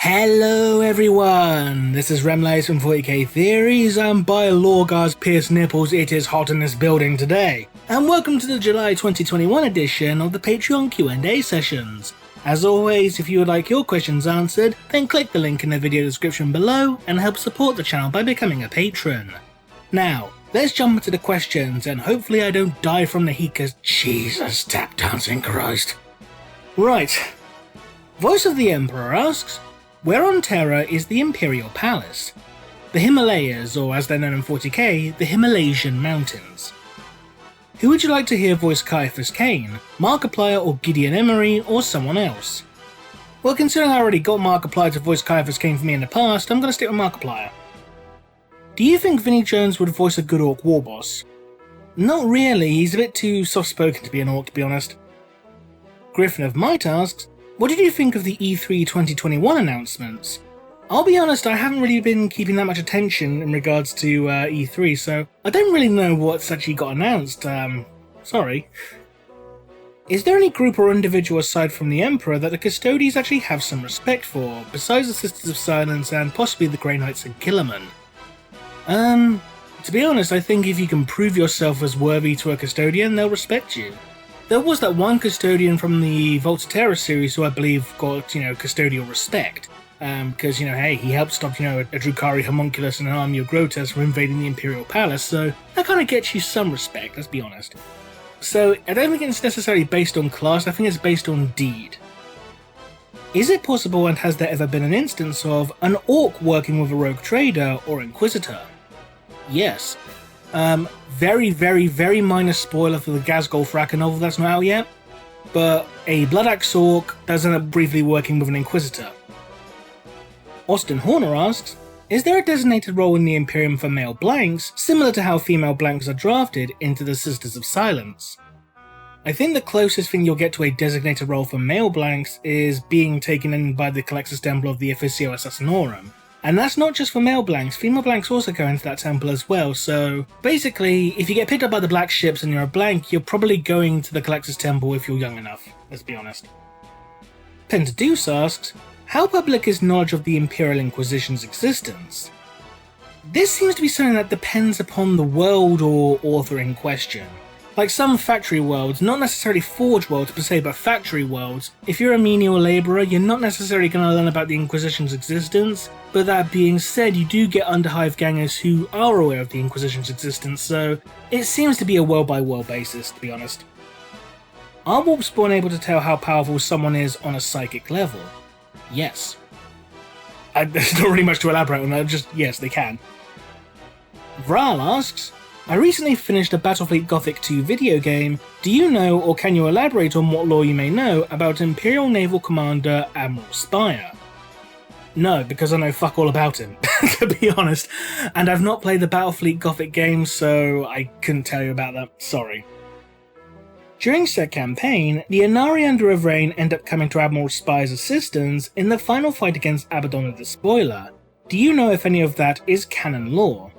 Hello everyone, this is Remlace from 40k Theories, and by Lorgar's pierced nipples it is hot in this building today. And welcome to the July 2021 edition of the Patreon Q&A sessions. As always, if you would like your questions answered, then click the link in the video description below and help support the channel by becoming a patron. Now, let's jump into the questions and hopefully I don't die from the heat cause Jesus tap dancing Christ. Right, Voice of the Emperor asks, where on Terra is the Imperial Palace? The Himalayas, or as they're known in 40k, the Himalaysian Mountains. Who would you like to hear voice Caiaphas Cain, Markiplier or Gideon Emery, or someone else? Well, considering I already got Markiplier to voice Caiaphas Cain for me in the past, I'm going to stick with Markiplier. Do you think Vinnie Jones would voice a good Orc war boss? Not really, he's a bit too soft-spoken to be an Orc, to be honest. Griffin of Might asks, what did you think of the E3 2021 announcements? I'll be honest, I haven't really been keeping that much attention in regards to E3, so I don't really know what's actually got announced, sorry. Is there any group or individual aside from the Emperor that the Custodians actually have some respect for, besides the Sisters of Silence and possibly the Grey Knights and Killerman? To be honest, I think if you can prove yourself as worthy to a Custodian, they'll respect you. There was that one Custodian from the Vault of Terror series who I believe got, Custodial Respect. Because, hey, he helped stop, a Drukhari homunculus and an army of Grotesques from invading the Imperial Palace, so that kind of gets you some respect, let's be honest. So, I don't think it's necessarily based on class, I think it's based on deed. Is it possible, and has there ever been an instance of, an Orc working with a rogue trader or Inquisitor? Yes. Very, very, very minor spoiler for the Ghazghkull Thraka novel that's not out yet, but a Blood Axe Orc does end up briefly working with an Inquisitor. Austin Horner asks, is there a designated role in the Imperium for male blanks, similar to how female blanks are drafted into the Sisters of Silence? I think the closest thing you'll get to a designated role for male blanks is being taken in by the Collector's Temple of the Officio Assassinorum. And that's not just for male blanks, female blanks also go into that temple as well, so basically, if you get picked up by the black ships and you're a blank, you're probably going to the Collector's Temple if you're young enough, let's be honest. Pentadeuce asks, how public is knowledge of the Imperial Inquisition's existence? This seems to be something that depends upon the world or author in question. Like some factory worlds, not necessarily forge worlds per se, but factory worlds, if you're a menial labourer, you're not necessarily going to learn about the Inquisition's existence, but that being said, you do get underhive gangers who are aware of the Inquisition's existence, so it seems to be a world-by-world basis, to be honest. Are Warpspawn able to tell how powerful someone is on a psychic level? Yes. There's not really much to elaborate on that, just yes, they can. Vral asks, I recently finished a Battlefleet Gothic 2 video game. Do you know or can you elaborate on what lore you may know about Imperial Naval Commander Admiral Spyer? No, because I know fuck all about him, to be honest, and I've not played the Battlefleet Gothic game, so I couldn't tell you about that, sorry. During said campaign, the Inari under Ivrain end up coming to Admiral Spyer's assistance in the final fight against Abaddon the Spoiler. Do you know if any of that is canon lore?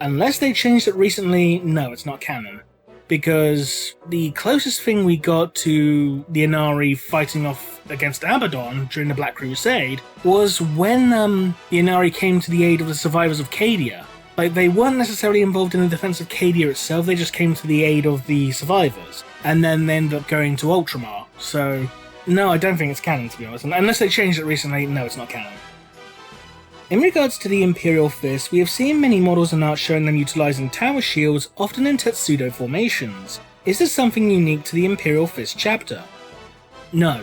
Unless they changed it recently, no, it's not canon. Because the closest thing we got to the Inari fighting off against Abaddon during the Black Crusade was when the Inari came to the aid of the survivors of Cadia. Like, they weren't necessarily involved in the defense of Cadia itself, they just came to the aid of the survivors. And then they ended up going to Ultramar. So, no, I don't think it's canon, to be honest. Unless they changed it recently, no, it's not canon. In regards to the Imperial Fist, we have seen many models and art showing them utilising tower shields, often in Tetsudo formations. Is this something unique to the Imperial Fist chapter? No.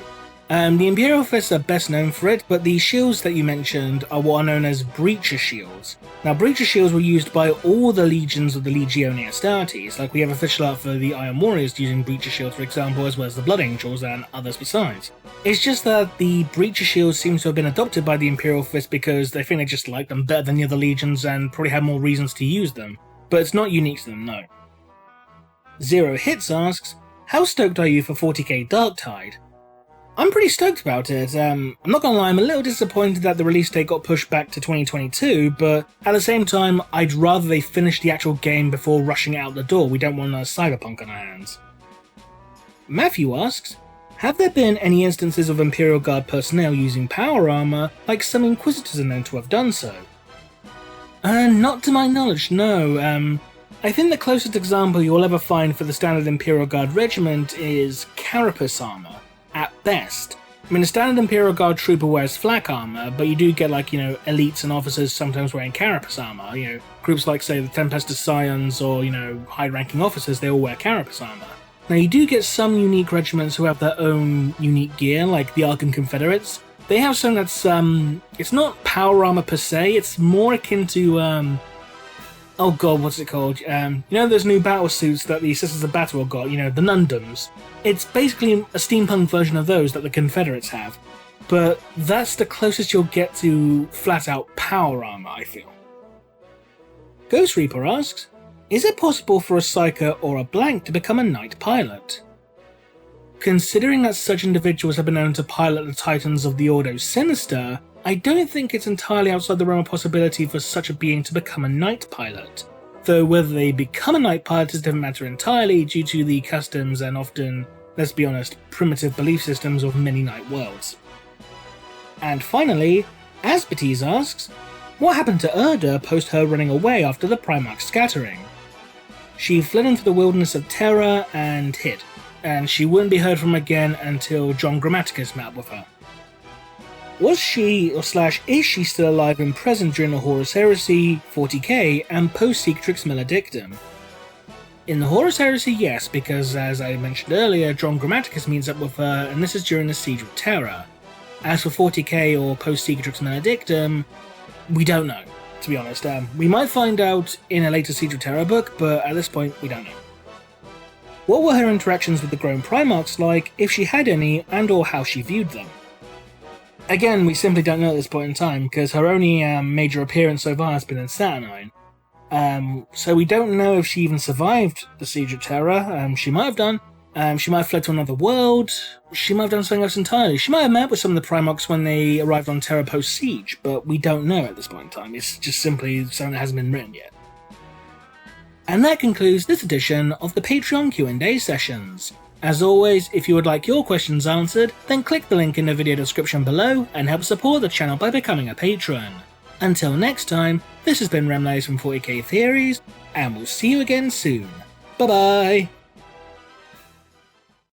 The Imperial Fists are best known for it, but the shields that you mentioned are what are known as Breacher Shields. Now, Breacher Shields were used by all the legions of the Legione Astartes, like we have official art for the Iron Warriors using Breacher Shields, for example, as well as the Blood Angels and others besides. It's just that the Breacher Shields seem to have been adopted by the Imperial Fist because they think they just like them better than the other legions and probably have more reasons to use them, but it's not unique to them, no. Zero Hits asks, how stoked are you for 40k Darktide? I'm pretty stoked about it. I'm not gonna lie, I'm a little disappointed that the release date got pushed back to 2022, but at the same time, I'd rather they finish the actual game before rushing it out the door. We don't want a cyberpunk on our hands. Matthew asks, Have there been any instances of Imperial Guard personnel using power armor, like some Inquisitors are known to have done so? Not to my knowledge, no. I think the closest example you'll ever find for the standard Imperial Guard regiment is carapace armor, at best. I mean, the standard Imperial Guard trooper wears flak armor, but you do get, like, elites and officers sometimes wearing carapace armor. Groups like, say, the Tempestus Scions or, high-ranking officers, they all wear carapace armor. Now, you do get some unique regiments who have their own unique gear, like the Arkan Confederates. They have something that's, it's not power armor per se, it's more akin to, oh god, what's it called? Those new battle suits that the Sisters of Battle got, the Nundums? It's basically a steampunk version of those that the Confederates have, but that's the closest you'll get to flat-out power armor, I feel. Ghost Reaper asks, is it possible for a Psyker or a Blank to become a Knight Pilot? Considering that such individuals have been known to pilot the Titans of the Ordo Sinister, I don't think it's entirely outside the realm of possibility for such a being to become a Knight Pilot, though whether they become a Knight Pilot is a different matter entirely due to the customs and often, let's be honest, primitive belief systems of many Knight worlds. And finally, Asbites asks, what happened to Erda post her running away after the Primarch's scattering? She fled into the wilderness of Terra and hid, and she wouldn't be heard from again until John Grammaticus met up with her. Was she, or / is she still alive and present during the Horus Heresy, 40k, and post-Secretrix Maledictum? In the Horus Heresy, yes, because as I mentioned earlier, John Grammaticus meets up with her, and this is during the Siege of Terra. As for 40k or post-Secretrix Maledictum, we don't know, to be honest. We might find out in a later Siege of Terra book, but at this point, we don't know. What were her interactions with the Grown Primarchs like, if she had any, and or how she viewed them? Again, we simply don't know at this point in time, because her only major appearance so far has been in Saturnine. So we don't know if she even survived the Siege of Terra. She might have done. She might have fled to another world. She might have done something else entirely. She might have met with some of the Primarchs when they arrived on Terra post-Siege, but we don't know at this point in time. It's just simply something that hasn't been written yet. And that concludes this edition of the Patreon Q&A sessions. As always, if you would like your questions answered, then click the link in the video description below and help support the channel by becoming a patron. Until next time, this has been Remlies from 40k Theories, and we'll see you again soon. Bye bye!